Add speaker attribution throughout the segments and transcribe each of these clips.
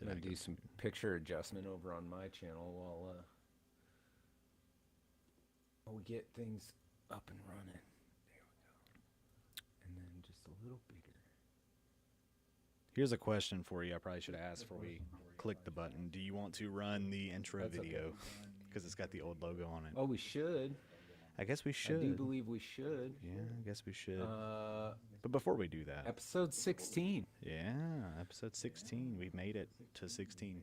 Speaker 1: I'm going to do some picture adjustment over on my channel while we get things up and running. There we go. And then just a little bigger.
Speaker 2: Here's a question for you I probably should have asked before we click the button. Do you want to run the intro video? Because it's got the old logo on it.
Speaker 1: Oh, we should.
Speaker 2: I guess we should.
Speaker 1: I do believe we should.
Speaker 2: Yeah, I guess we should. But before we do that.
Speaker 1: Episode 16.
Speaker 2: Yeah, episode 16. We've made it to 16.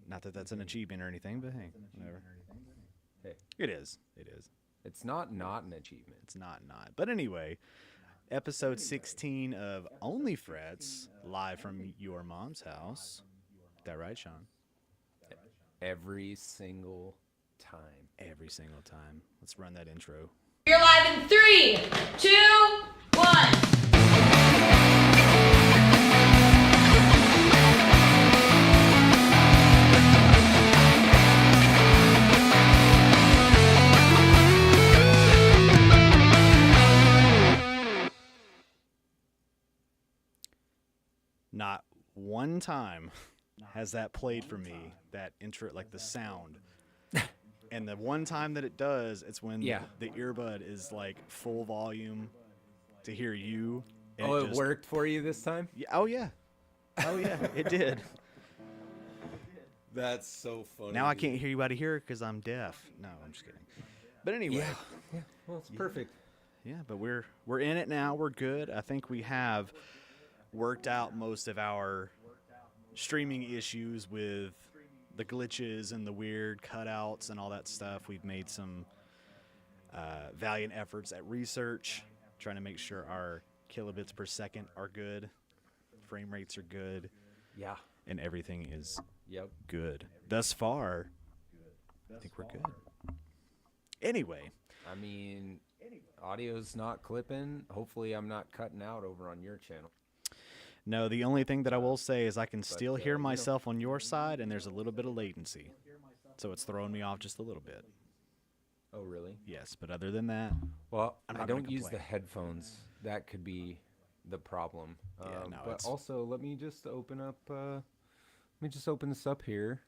Speaker 2: Not that that's an achievement or anything, but hey, whatever.
Speaker 1: Hey.
Speaker 2: It is. It is.
Speaker 1: It's not an achievement.
Speaker 2: It's not. But anyway, episode 16 of OnlyFrets, live from your mom's house. Is that right, Sean?
Speaker 1: Every single time.
Speaker 2: Every single time. Let's run that intro.
Speaker 3: You're live in 3, 2, 1.
Speaker 2: Not one time has that played for me, that intro, like the sound. And the one time that it does, it's when the earbud is like full volume to hear you.
Speaker 1: Oh, it worked for you this time?
Speaker 2: Yeah, oh, yeah. Oh, yeah, it did.
Speaker 1: That's so funny.
Speaker 2: Now I can't hear you out of here because I'm deaf. No, I'm just kidding. But anyway.
Speaker 1: Yeah. Well, it's perfect.
Speaker 2: Yeah, but we're in it now. We're good. I think we have worked out most of our streaming issues with the glitches and the weird cutouts and all that stuff. We've made some valiant efforts at research, trying to make sure our kilobits per second are good, frame rates are good, and everything is good. Thus far, I think we're good. Anyway.
Speaker 1: I mean, audio's not clipping. Hopefully I'm not cutting out over on your channel.
Speaker 2: No, the only thing that I will say is I can still hear myself on your side, and there's a little bit of latency. So it's throwing me off just a little bit.
Speaker 1: Oh, really?
Speaker 2: Yes, but other than that,
Speaker 1: well,
Speaker 2: I'm
Speaker 1: I
Speaker 2: not
Speaker 1: don't use the headphones. That could be the problem. But also, let me just open this up here.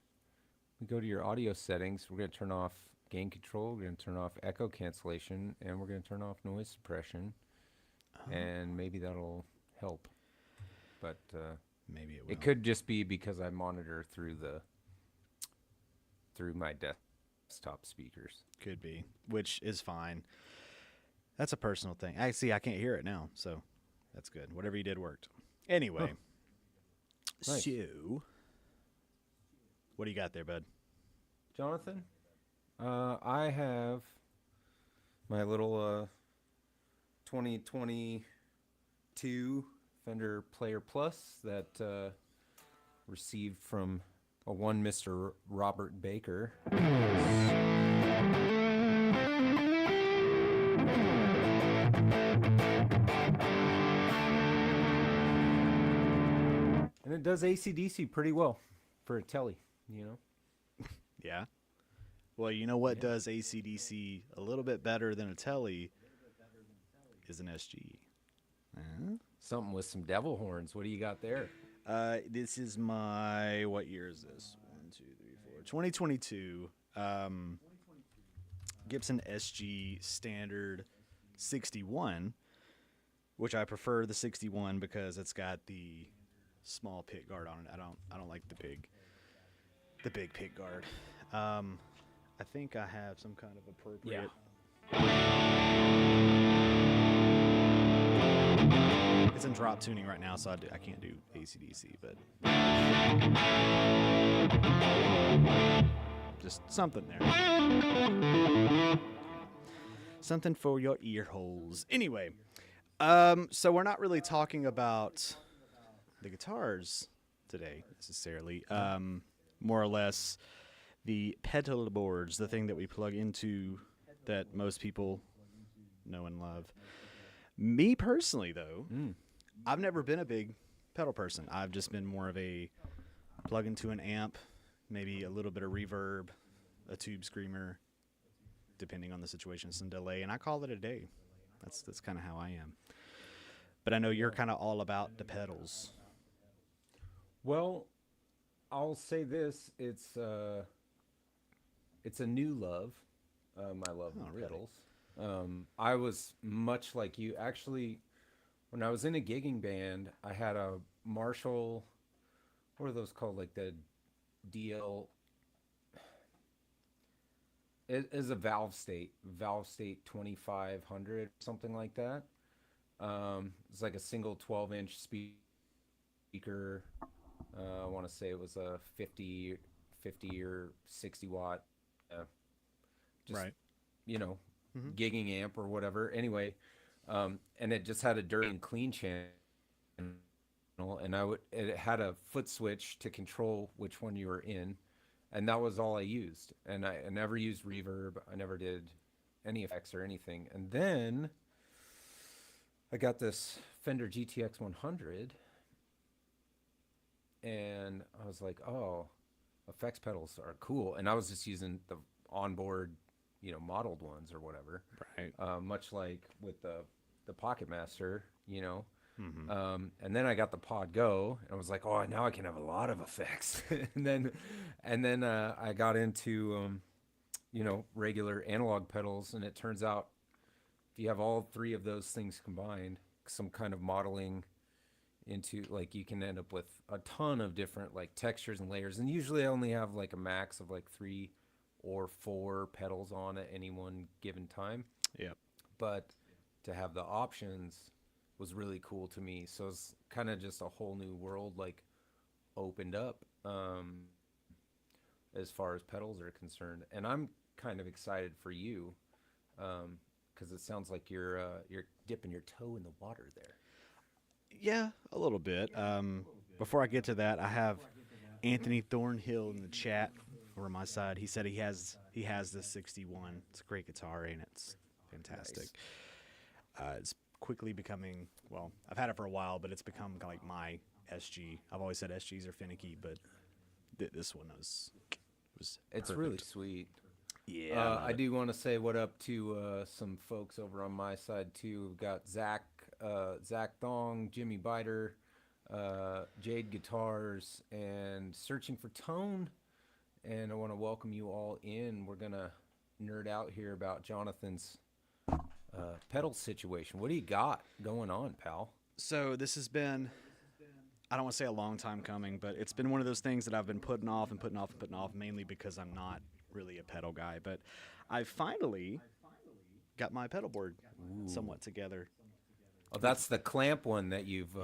Speaker 1: We go to your audio settings. We're going to turn off gain control. We're going to turn off echo cancellation, and we're going to turn off noise suppression. And maybe that'll help. But
Speaker 2: maybe it will.
Speaker 1: It could just be because I monitor through my desktop speakers.
Speaker 2: Could be, which is fine. That's a personal thing. I can't hear it now, so that's good. Whatever you did worked. Anyway,
Speaker 1: Nice.
Speaker 2: So what do you got there, bud?
Speaker 1: Jonathan, I have my little 2022 Fender Player Plus that received from one Mr. Robert Baker. And it does AC/DC pretty well for a telly, you know?
Speaker 2: Yeah. Well, you know what does AC/DC a little bit better than a telly is an SG.
Speaker 1: Something with some devil horns. What do you got there?
Speaker 2: This is my, what year is this? 2022. Gibson SG Standard 61, which I prefer the 61 because it's got the small pick guard on it. I don't like the big pick guard. I think I have some kind of appropriate. It's in drop tuning right now, so I can't do AC/DC, but just something there. Something for your ear holes. Anyway, so we're not really talking about the guitars today necessarily. More or less the pedal boards, the thing that we plug into that most people know and love. Me personally, though, I've never been a big pedal person. I've just been more of a plug into an amp, maybe a little bit of reverb, a tube screamer, depending on the situation, some delay, and I call it a day. That's kind of how I am. But I know you're kind of all about the pedals.
Speaker 1: Well, I'll say this: it's a new love. I love
Speaker 2: Oh, really?
Speaker 1: pedals. I was much like you. Actually, when I was in a gigging band, I had a Marshall. What are those called? Like the DL. It is a Valve State 2500, something like that. It's like a single 12-inch speaker. I want to say it was a 50 or 60 watt, uh, just
Speaker 2: Right.
Speaker 1: you know,
Speaker 2: Hmm.
Speaker 1: gigging amp or whatever. Anyway, and it just had a dirty and clean channel, and it had a foot switch to control which one you were in, and that was all I used. And I never used reverb. I never did any effects or anything. And then I got this Fender GTX 100, and I was like, oh, effects pedals are cool. And I was just using the onboard, modeled ones or whatever.
Speaker 2: Right.
Speaker 1: Much like with the Pocket Master,
Speaker 2: Hmm.
Speaker 1: And then I got the Pod Go, and I was like, oh, now I can have a lot of effects. and then I got into regular analog pedals, and it turns out if you have all three of those things combined, some kind of modeling into, like, you can end up with a ton of different like textures and layers. And usually I only have like a max of like 3 or 4 pedals on at any one given time,
Speaker 2: Yep.
Speaker 1: but to have the options was really cool to me. So it's kind of just a whole new world like opened up, as far as pedals are concerned. And I'm kind of excited for you, because it sounds like you're dipping your toe in the water there.
Speaker 2: Yeah, a little bit. Before I get to that, I have Anthony Thornhill in the chat over my side. He said he has the 61. It's a great guitar and it's fantastic.
Speaker 1: Nice.
Speaker 2: It's quickly becoming, well, I've had it for a while, but it's become kind of like my SG. I've always said SGs are finicky, but this one was
Speaker 1: It's
Speaker 2: perfect.
Speaker 1: really sweet.
Speaker 2: Yeah.
Speaker 1: I do want to say what up to some folks over on my side too. We've got Zach Thong, Jimmy Biter, Jade Guitars, and Searching for Tone. And I want to welcome you all in. We're gonna nerd out here about Jonathan's pedal situation. What do you got going on, pal?
Speaker 2: So this has been, I don't want to say a long time coming, but it's been one of those things that I've been putting off and putting off and putting off, mainly because I'm not really a pedal guy. But I finally got my pedal board somewhat together.
Speaker 1: Oh, that's the clamp one that you've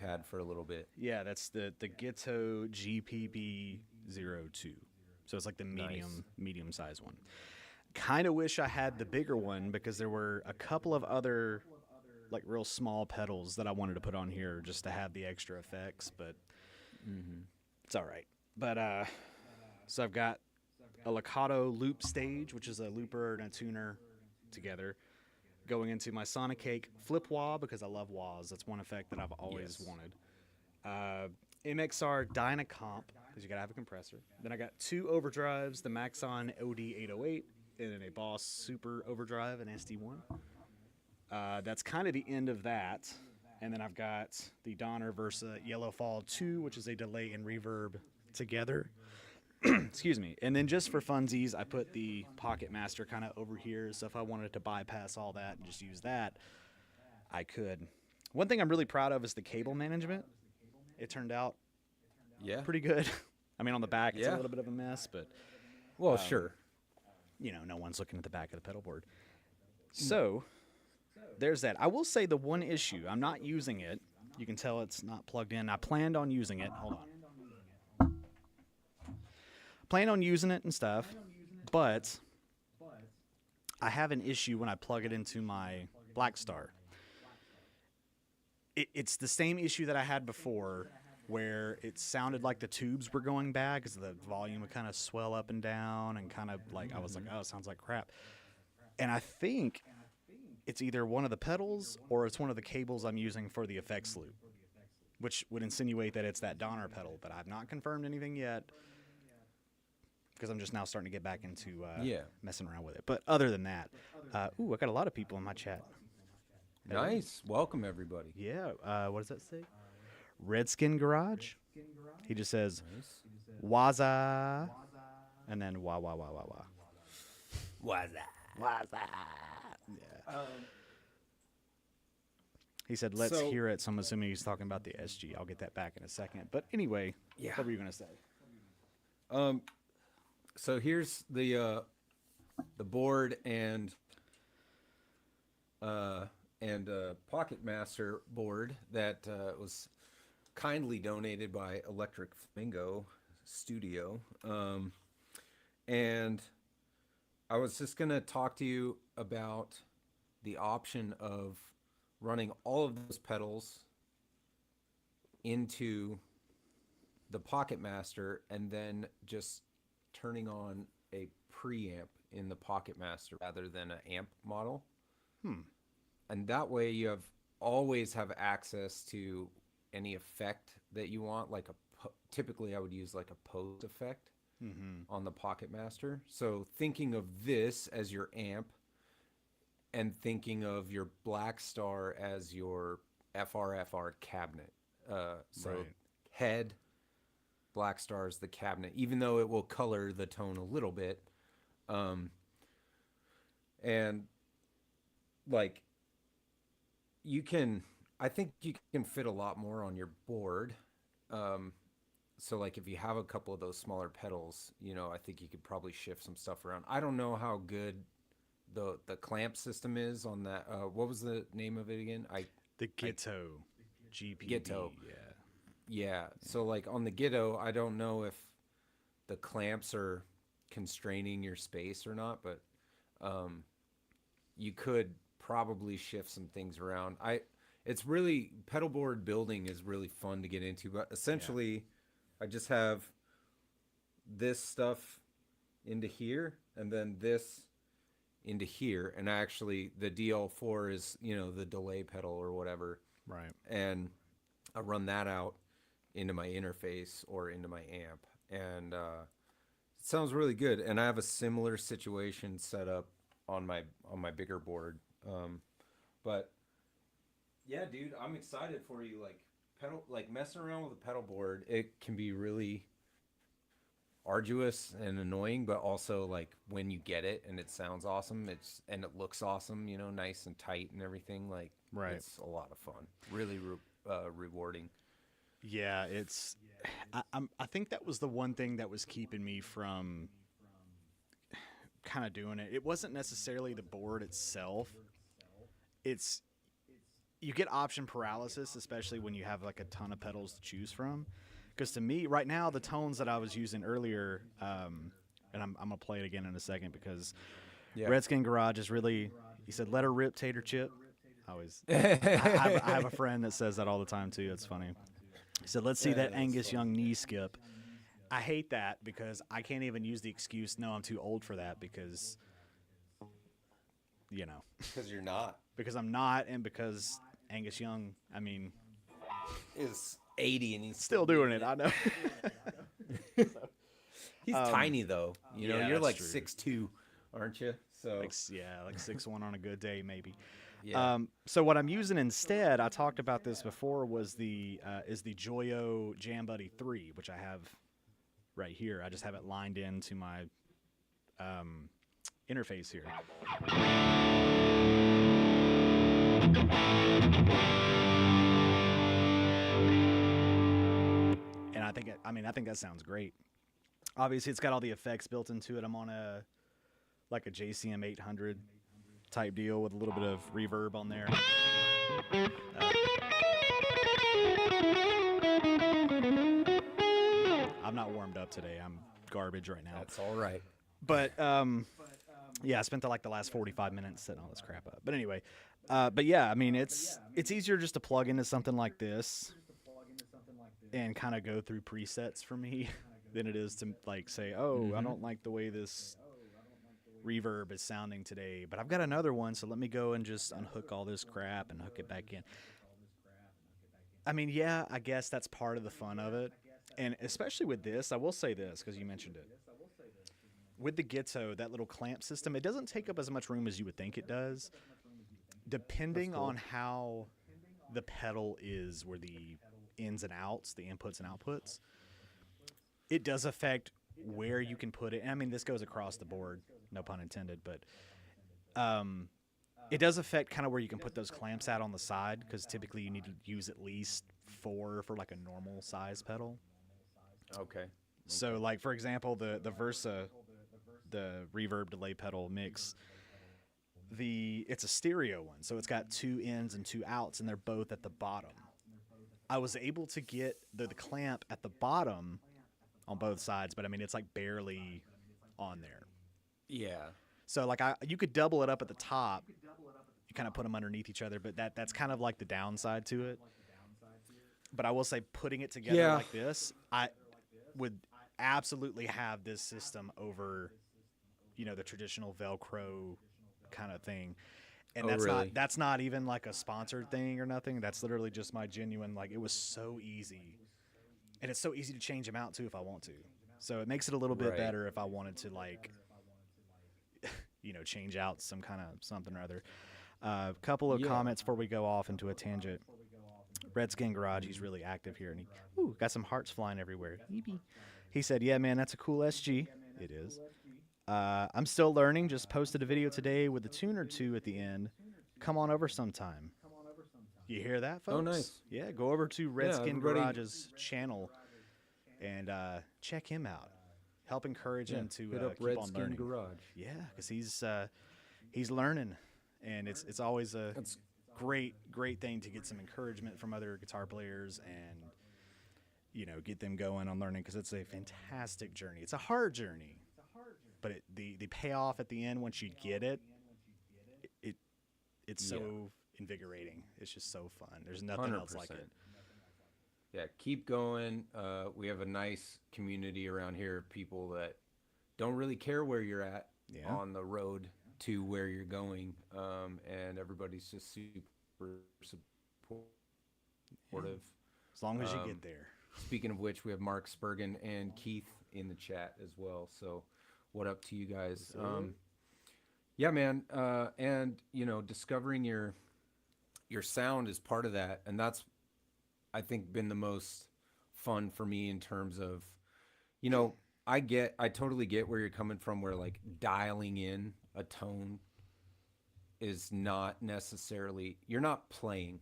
Speaker 1: had for a little bit.
Speaker 2: Yeah, that's the Gitto GPB 02. So it's like the medium size one. Kind of wish I had the bigger one because there were a couple of other like real small pedals that I wanted to put on here just to have the extra effects, but it's all right. But so I've got a Lakato loop stage, which is a looper and a tuner together, going into my Sonic Cake flip wah because I love wahs. That's one effect that I've always wanted. MXR Dynacomp because you gotta have a compressor. Then I got 2 overdrives: the Maxon OD808 and then a Boss Super Overdrive and SD1. That's kind of the end of that. And then I've got the Donner Versa Yellowfall 2, which is a delay and reverb together. Excuse me. And then just for funsies, I put the Pocket Master kind of over here. So if I wanted to bypass all that and just use that, I could. One thing I'm really proud of is the cable management. It turned out pretty good. I mean, on the back, it's a little bit of a mess, but
Speaker 1: Well, sure.
Speaker 2: no one's looking at the back of the pedal board. So there's that. I will say the one issue, I'm not using it. You can tell it's not plugged in. I planned on using it. Hold on. Planned on using it and stuff, but I have an issue when I plug it into my Black Star. It's the same issue that I had before where it sounded like the tubes were going bad because the volume would kind of swell up and down and kind of like, I was like, oh, it sounds like crap. And I think it's either one of the pedals or it's one of the cables I'm using for the effects loop, which would insinuate that it's that Donner pedal, but I've not confirmed anything yet because I'm just now starting to get back into messing around with it. But other than that, I got a lot of people in my chat.
Speaker 1: Nice. Welcome, everybody.
Speaker 2: Yeah, what does that say? Redskin Garage? He just says
Speaker 1: Nice.
Speaker 2: waza, and then wah wah wah wah wah.
Speaker 1: Why's that?
Speaker 2: Waza. Yeah. He said, "Let's
Speaker 1: So-
Speaker 2: hear it." So I'm assuming he's talking about the SG. I'll get that back in a second. But anyway,
Speaker 1: Yeah.
Speaker 2: what were you gonna say?
Speaker 1: So here's the board and Pocket Master board that was kindly donated by Electric Flamingo Studio. And I was just gonna talk to you about the option of running all of those pedals into the Pocket Master and then just turning on a preamp in the Pocket Master rather than an amp model. And that way you always have access to any effect that you want. Like typically I would use like a pose effect on the Pocket Master. So thinking of this as your amp and thinking of your Black Star as your FRFR cabinet. So
Speaker 2: Right.
Speaker 1: head, Black Star is the cabinet, even though it will color the tone a little bit. And like I think you can fit a lot more on your board. So like if you have a couple of those smaller pedals, I think you could probably shift some stuff around. I don't know how good the clamp system is on that. What was the name of it again?
Speaker 2: The Ghetto GPB.
Speaker 1: Ghetto.
Speaker 2: Yeah.
Speaker 1: Yeah. So like on the Ghetto, I don't know if the clamps are constraining your space or not, but you could probably shift some things around. It's really, pedal board building is really fun to get into, but essentially I just have this stuff into here and then this into here. And actually the DL4 is, the delay pedal or whatever.
Speaker 2: Right.
Speaker 1: And I run that out into my interface or into my amp. And it sounds really good. And I have a similar situation set up on my bigger board. But yeah, dude, I'm excited for you. Like messing around with a pedal board, it can be really arduous and annoying, but also like when you get it and it sounds awesome, and it looks awesome, nice and tight and everything. Like,
Speaker 2: Right.
Speaker 1: It's a lot of fun. Really rewarding.
Speaker 2: Yeah, I think that was the one thing that was keeping me from kind of doing it. It wasn't necessarily the board itself. You get option paralysis, especially when you have like a ton of pedals to choose from. Because to me, right now, the tones that I was using earlier, and I'm gonna play it again in a second because Redskin Garage is really. He said, "Let her rip, Tater Chip." I have a friend that says that all the time too. It's funny. He said, "Let's see that Angus Young knee skip." I hate that because I can't even use the excuse, "No, I'm too old for that," because
Speaker 1: Because you're not.
Speaker 2: because I'm not, and because Angus Young, I mean,
Speaker 1: Is 80 and he's
Speaker 2: still doing it. I know.
Speaker 1: He's tiny though.
Speaker 2: yeah,
Speaker 1: You're
Speaker 2: that's
Speaker 1: like
Speaker 2: true.
Speaker 1: 6'2", aren't you? So
Speaker 2: like 6'1" on a good day, maybe.
Speaker 1: yeah.
Speaker 2: So what I'm using instead, I talked about this before, was the Joyo Jam Buddy 3, which I have right here. I just have it lined into my interface here. And I think that sounds great. Obviously, it's got all the effects built into it. I'm on a JCM 800 type deal with a little bit of reverb on there. I'm not warmed up today. I'm garbage right now.
Speaker 1: That's all right.
Speaker 2: But yeah, I spent the last 45 minutes setting all this crap up. But anyway, but yeah, I mean, it's easier just to plug into something like this and kind of go through presets for me than it is to say, oh, I don't like the way this reverb is sounding today, but I've got another one, so let me go and just unhook all this crap and hook it back in. I mean, yeah, I guess that's part of the fun of it. And especially with this, I will say this because you mentioned it. With the Ghetto, that little clamp system, it doesn't take up as much room as you would think it does, depending on how the pedal is where the ins and outs, the inputs and outputs, it does affect where you can put it. And I mean, this goes across the board, no pun intended, but it does affect kind of where you can put those clamps out on the side, because typically you need to use at least 4 for like a normal size pedal.
Speaker 1: Okay.
Speaker 2: So, like, for example, the Versa, the reverb delay pedal mix, it's a stereo one, so it's got 2 ins and 2 outs, and they're both at the bottom. I was able to get the clamp at the bottom on both sides, but I mean, it's like barely on there.
Speaker 1: Yeah.
Speaker 2: So, like, you could double it up at the top. You kind of put them underneath each other, but that's kind of like the downside to it. But I will say, putting it together like this, I would absolutely have this system over, the traditional Velcro kind of thing. And that's not even like a sponsored thing or nothing. That's literally just my genuine, like, it was so easy. And it's so easy to change them out too if I want to. So it makes it a little bit better if I wanted to, like, change out some kind of something or other. A couple of comments before we go off into a tangent. Redskin Garage, he's really active here, and he got some hearts flying everywhere. He said, "Yeah, man, that's a cool SG." It is. I'm still learning. Just posted a video today with a tune or 2 at the end. Come on over sometime. You hear that, folks?
Speaker 1: Oh, nice.
Speaker 2: Yeah, go over to Redskin Garage's channel and check him out. Help encourage him to
Speaker 1: hit up
Speaker 2: keep on
Speaker 1: Redskin
Speaker 2: learning.
Speaker 1: Garage.
Speaker 2: Yeah, because he's learning, and it's always a great thing to get some encouragement from other guitar players and get them going on learning, because it's a fantastic journey. It's a hard journey, but the payoff at the end once you get it, it's so invigorating. It's just so fun. There's nothing else like it.
Speaker 1: Yeah, keep going. We have a nice community around here of people that don't really care where you're at on the road to where you're going, and everybody's just super supportive.
Speaker 2: As long as you get there.
Speaker 1: Speaking of which, we have Mark Spurgeon and Keith in the chat as well. So, what up to you guys? Yeah, man. And discovering your sound is part of that, and that's, I think, been the most fun for me in terms of, I totally get where you're coming from, where like dialing in a tone is not necessarily, you're not playing,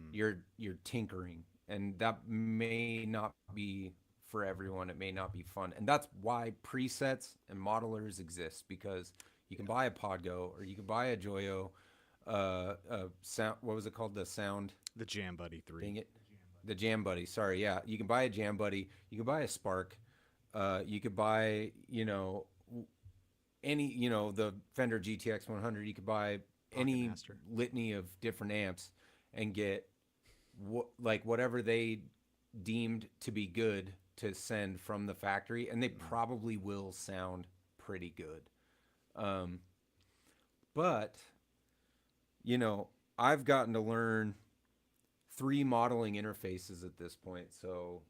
Speaker 1: you're tinkering, and that may not be for everyone. It may not be fun, and that's why presets and modelers exist, because you can buy a Podgo or you can buy a Joyo, sound. What was it called? The
Speaker 2: Jam Buddy 3.
Speaker 1: Dang it. The Jam Buddy. Sorry. Yeah. You can buy a Jam Buddy. You can buy a Spark. You could buy, any, the Fender GTX 100. You could buy any
Speaker 2: Master.
Speaker 1: litany of different amps and get whatever they deemed to be good to send from the factory, and they probably will sound pretty good. But I've gotten to learn 3 modeling interfaces at this point. So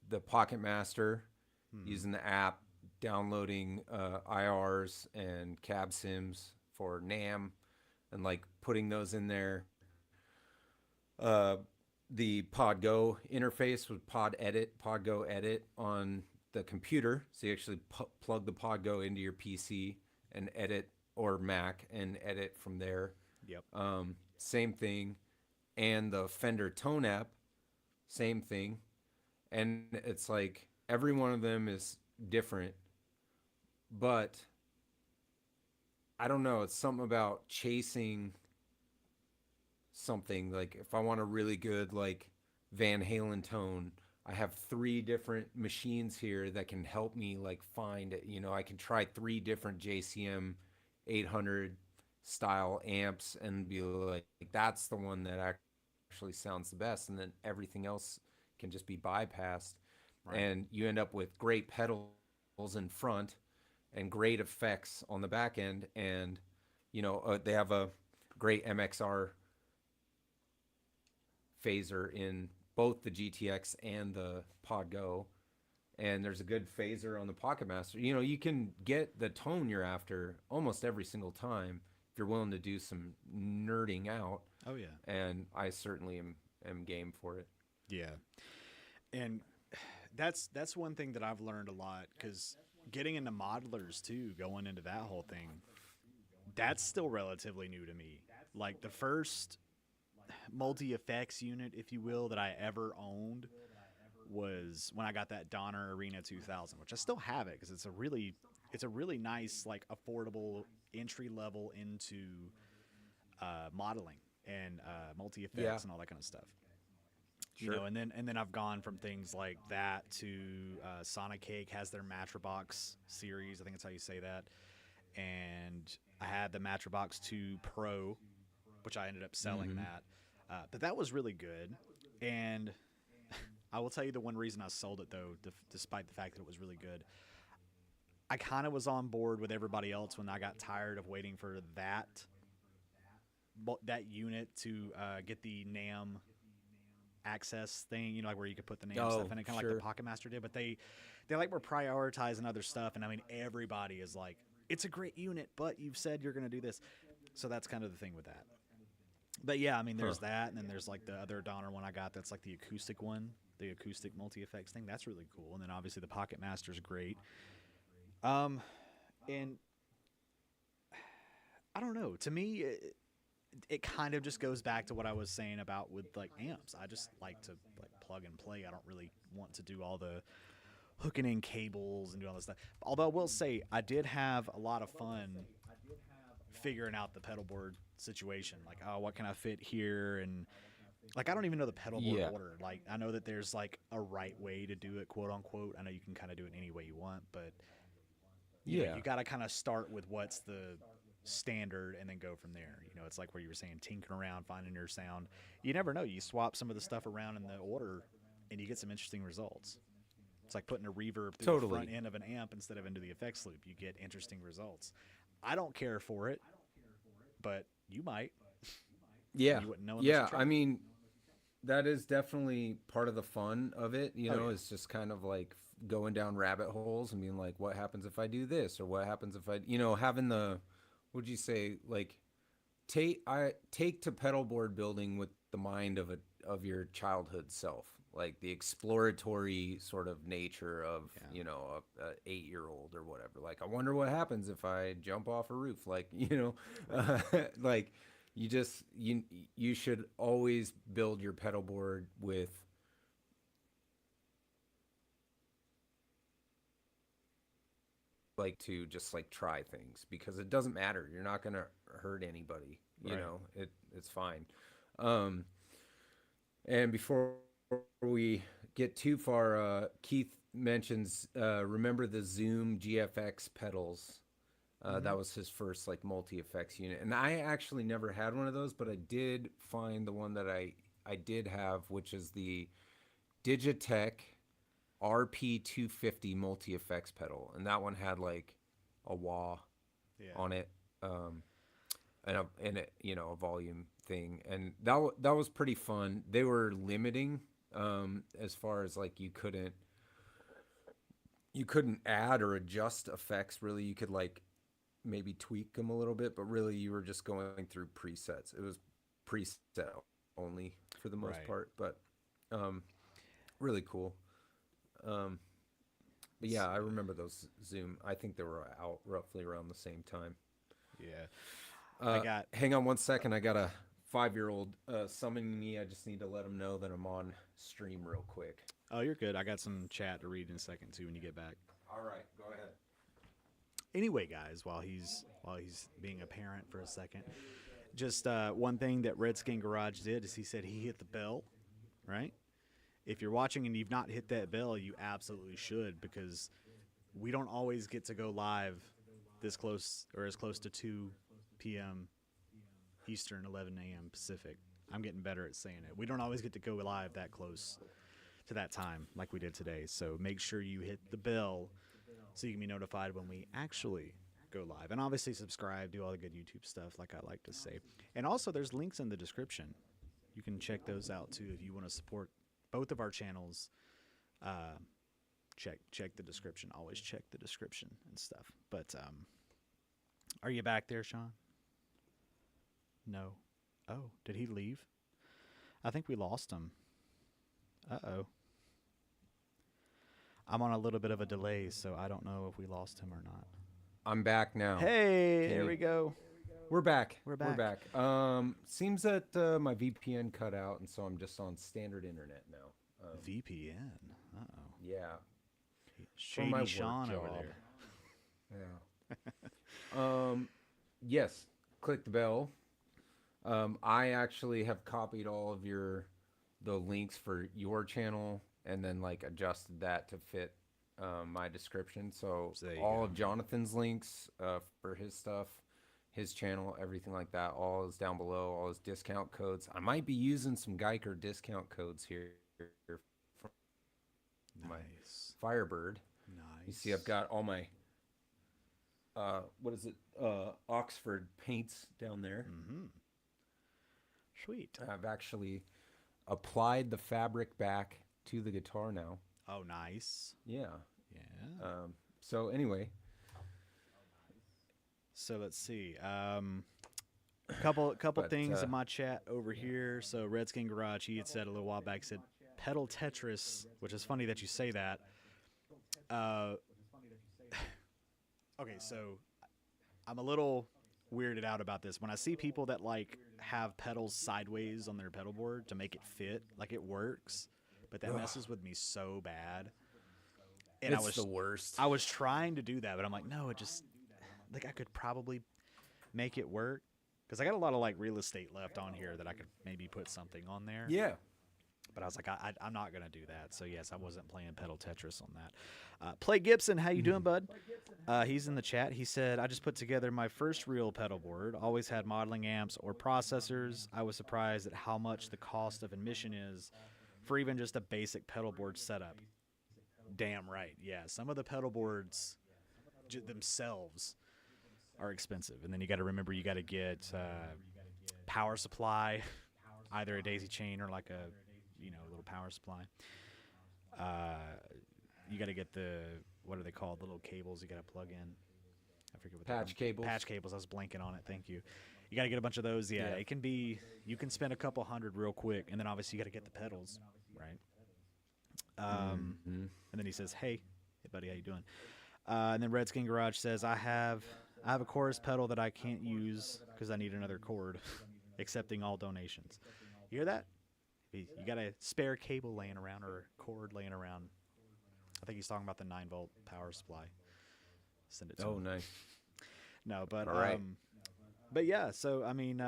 Speaker 1: the Pocket Master, using the app, downloading IRs and cab sims for NAM, and like putting those in there. The Podgo interface with Podgo Edit on the computer. So you actually plug the Podgo into your PC and edit, or Mac, and edit from there.
Speaker 2: Yep.
Speaker 1: Same thing. And the Fender Tone app, same thing. And it's like every one of them is different, but I don't know, it's something about chasing something. Like if I want a really good like Van Halen tone, I have 3 different machines here that can help me like find it. I can try 3 different JCM 800 style amps and be like, that's the one that actually sounds the best, and then everything else can just be bypassed. Right. And you end up with great pedals in front and great effects on the back end. And they have a great MXR phaser in both the GTX and the Podgo, and there's a good phaser on the Pocket Master. You can get the tone you're after almost every single time if you're willing to do some nerding out.
Speaker 2: Oh yeah.
Speaker 1: And I certainly am game for it.
Speaker 2: Yeah. And that's one thing that I've learned a lot, because getting into modelers too, going into that whole thing, that's still relatively new to me. Like the first multi-effects unit, if you will, that I ever owned was when I got that Donner Arena 2000, which I still have it because it's a really nice, like, affordable entry level into modeling and multi-effects
Speaker 1: Yeah.
Speaker 2: and all that kind of stuff.
Speaker 1: Sure.
Speaker 2: You know, and then I've gone from things like that to Sonic Cake has their Matrobox series. I think that's how you say that. And I had the Matrobox 2 Pro, which I ended up selling that. But that was really good. And I will tell you the one reason I sold it, though, despite the fact that it was really good. I kind of was on board with everybody else when I got tired of waiting for that unit to get the NAM access thing, you know, like where you could put the NAM stuff in it, kind of like the Pocket Master did. But they like were prioritizing other stuff, and I mean, everybody is like, it's a great unit, but you've said you're going to do this. So that's kind of the thing with that. But yeah, I mean, there's that, and then there's like the other Donner one I got that's like the acoustic one, the acoustic multi-effects thing. That's really cool. And then obviously the Pocket Master's great. And I don't know. To me, it kind of just goes back to what I was saying about with like amps. I just like to like plug and play. I don't really want to do all the hooking in cables and do all this stuff. Although I will say I did have a lot of fun figuring out the pedal board situation. Like, oh, what can I fit here? And like, I don't even know the pedal board order. Like, I know that there's like a right way to do it, quote unquote. I know you can kind of do it any way you want, but you know, you got to kind of start with what's the standard and then go from there. You know, it's like where you were saying, tinkering around, finding your sound. You never know. You swap some of the stuff around in the order and you get some interesting results. It's like putting a reverb through the front end of an amp instead of into the effects loop. You get interesting results. I don't care for it, but you might.
Speaker 1: Yeah.
Speaker 2: You wouldn't know unless you tried.
Speaker 1: I mean, that is definitely part of the fun of it. You know, it's just kind of like going down rabbit holes and being like, what happens if I do this? Or what happens if I, you know, having the, what'd you say? Like, take to pedal board building with the mind of your childhood self, like the exploratory sort of nature of, you know, a 8-year-old or whatever. Like, I wonder what happens if I jump off a roof, like, you know, like you should always build your pedal board with like to just like try things, because it doesn't matter. You're not going to hurt anybody, you know, it's fine. And before we get too far, Keith mentions, remember the Zoom GFX pedals. That was his first like multi-effects unit. And I actually never had one of those, but I did find the one that I did have, which is the Digitech RP250 multi-effects pedal. And that one had like a wah on it, and it, you know, a volume thing. And that was pretty fun. They were limiting as far as like you couldn't add or adjust effects really. You could like maybe tweak them a little bit, but really you were just going through presets. It was preset only for the most part, but really cool. But yeah, I remember those Zoom. I think they were out roughly around the same time.
Speaker 2: Yeah.
Speaker 1: Hang on one second. I got a 5-year-old summoning me. I just need to let him know that I'm on stream real quick.
Speaker 2: Oh, you're good. I got some chat to read in a second too when you get back.
Speaker 1: All right, go ahead.
Speaker 2: Anyway, guys, while he's being a parent for a second, just one thing that Redskin Garage did is he said he hit the bell, right? If you're watching and you've not hit that bell, you absolutely should, because we don't always get to go live this close or as close to 2 p.m. Eastern, 11 a.m. Pacific. I'm getting better at saying it. We don't always get to go live that close to that time like we did today. So make sure you hit the bell so you can be notified when we actually go live. And obviously subscribe, do all the good YouTube stuff like I like to say. And also there's links in the description. You can check those out too if you want to support both of our channels. Check the description. Always check the description and stuff. But are you back there, Sean? No. Oh, did he leave? I think we lost him. Uh-oh. I'm on a little bit of a delay, so I don't know if we lost him or not.
Speaker 1: I'm back now.
Speaker 2: Hey,
Speaker 1: Can
Speaker 2: there
Speaker 1: you-
Speaker 2: we go.
Speaker 1: We're back.
Speaker 2: We're
Speaker 1: We're
Speaker 2: back.
Speaker 1: back. Seems that my VPN cut out, and so I'm just on standard internet now.
Speaker 2: VPN. Uh-oh.
Speaker 1: Yeah.
Speaker 2: Shady
Speaker 1: my work
Speaker 2: Sean over
Speaker 1: job.
Speaker 2: there.
Speaker 1: Yeah. Yes. Click the bell. I actually have copied all of the links for your channel, and then like adjusted that to fit my description. So
Speaker 2: there you
Speaker 1: all
Speaker 2: go.
Speaker 1: of Jonathan's links for his stuff, his channel, everything like that, all is down below. All his discount codes. I might be using some Guyker discount codes here from my
Speaker 2: Nice.
Speaker 1: Firebird.
Speaker 2: Nice.
Speaker 1: You see, I've got all my what is it? Oxford paints down there.
Speaker 2: Mm-hmm. Sweet.
Speaker 1: I've actually applied the fabric back to the guitar now.
Speaker 2: Oh, nice.
Speaker 1: Yeah.
Speaker 2: Yeah.
Speaker 1: So anyway,
Speaker 2: So let's see. Couple
Speaker 1: But,
Speaker 2: things in my chat over here. So Redskin Garage, he had said a little while back, said pedal Tetris, which is funny that you say that. Okay, so I'm a little weirded out about this. When I see people that like have pedals sideways on their pedal board to make it fit, like it works, but that messes with me so bad. And
Speaker 1: it's the worst.
Speaker 2: I was trying to do that, but I'm like, no, it just like I could probably make it work because I got a lot of like real estate left on here that I could maybe put something on there.
Speaker 1: Yeah.
Speaker 2: But I was like, I'm not gonna do that. So yes, I wasn't playing pedal Tetris on that. Play Gibson, how you doing, bud? He's in the chat. He said, I just put together my first real pedal board. Always had modeling amps or processors. I was surprised at how much the cost of admission is for even just a basic pedal board setup. Damn right. Yeah, some of the pedal boards themselves are expensive, and then you got to remember you got to get power supply, either a daisy chain or like a little power supply. You got to get the, what are they called, the little cables you got to plug in. I forget what
Speaker 1: Patch cables.
Speaker 2: Patch cables. I was blanking on it. Thank you. You got to get a bunch of those. Yeah,
Speaker 1: Yeah.
Speaker 2: it can be. You can spend a couple hundred real quick, and then obviously you got to get the pedals, right? And then he says, "Hey, buddy, how you doing?" And then Redskin Garage says, "I have a chorus pedal that I can't use because I need another cord, accepting all donations." You hear that? You got a spare cable laying around or a cord laying around. I think he's talking about the 9-volt power supply. Send it to
Speaker 1: Oh,
Speaker 2: him.
Speaker 1: nice.
Speaker 2: No, but
Speaker 1: All right.
Speaker 2: but yeah. So I mean,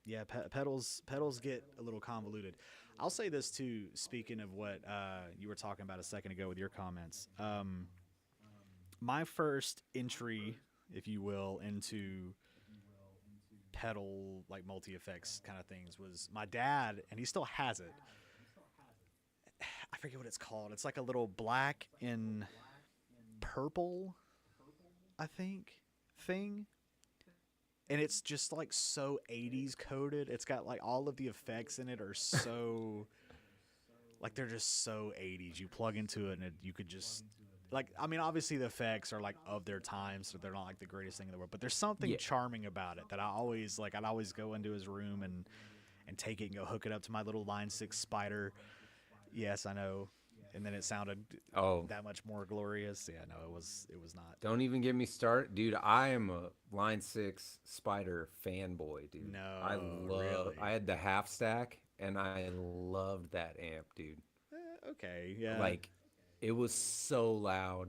Speaker 2: yeah, pedals get a little convoluted. I'll say this too. Speaking of what you were talking about a second ago with your comments, my first entry, if you will, into pedal like multi-effects kind of things was my dad, and he still has it. I forget what it's called. It's like a little black and purple, I think, thing. And it's just like so 80s coded. It's got like all of the effects in it are so like they're just so 80s. You plug into it and you could just like, I mean, obviously the effects are like of their time, so they're not like the greatest thing in the world, but there's something charming about it that I always like. I'd always go into his room and take it and go hook it up to my little Line 6 Spider. Yes, I know. And then it sounded that much more glorious. Yeah, no, it was not.
Speaker 1: Don't even get me started, dude. I am a Line 6 Spider fanboy, dude.
Speaker 2: No,
Speaker 1: I love.
Speaker 2: really?
Speaker 1: I had the half stack, and I loved that amp, dude.
Speaker 2: Okay, yeah.
Speaker 1: Like, it was so loud.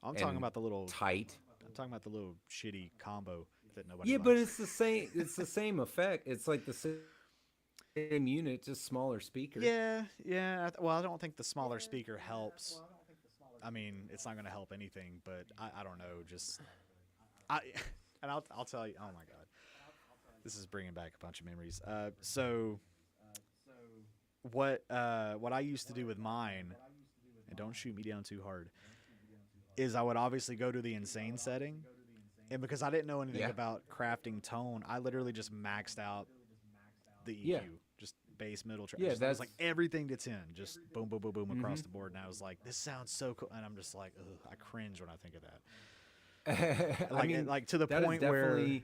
Speaker 2: I'm talking
Speaker 1: and
Speaker 2: about the little
Speaker 1: tight.
Speaker 2: I'm talking about the little shitty combo that nobody
Speaker 1: Yeah,
Speaker 2: likes.
Speaker 1: but it's the same. It's the same effect. It's like the same unit, just smaller speaker.
Speaker 2: Yeah. Well, I don't think the smaller speaker helps. I mean, it's not going to help anything, but I don't know. Just and I'll tell you. Oh my god, this is bringing back a bunch of memories. So what I used to do with mine, and don't shoot me down too hard, is I would obviously go to the insane setting, and because I didn't know anything about crafting tone, I literally just maxed out the EQ, just bass, middle, track.
Speaker 1: Yeah,
Speaker 2: It was
Speaker 1: that's
Speaker 2: like everything to 10, just boom, boom, boom, boom across the board. And I was like, this sounds so cool, and I'm just like, ugh, I cringe when I think of that.
Speaker 1: I mean,
Speaker 2: like to the
Speaker 1: that is
Speaker 2: point where
Speaker 1: definitely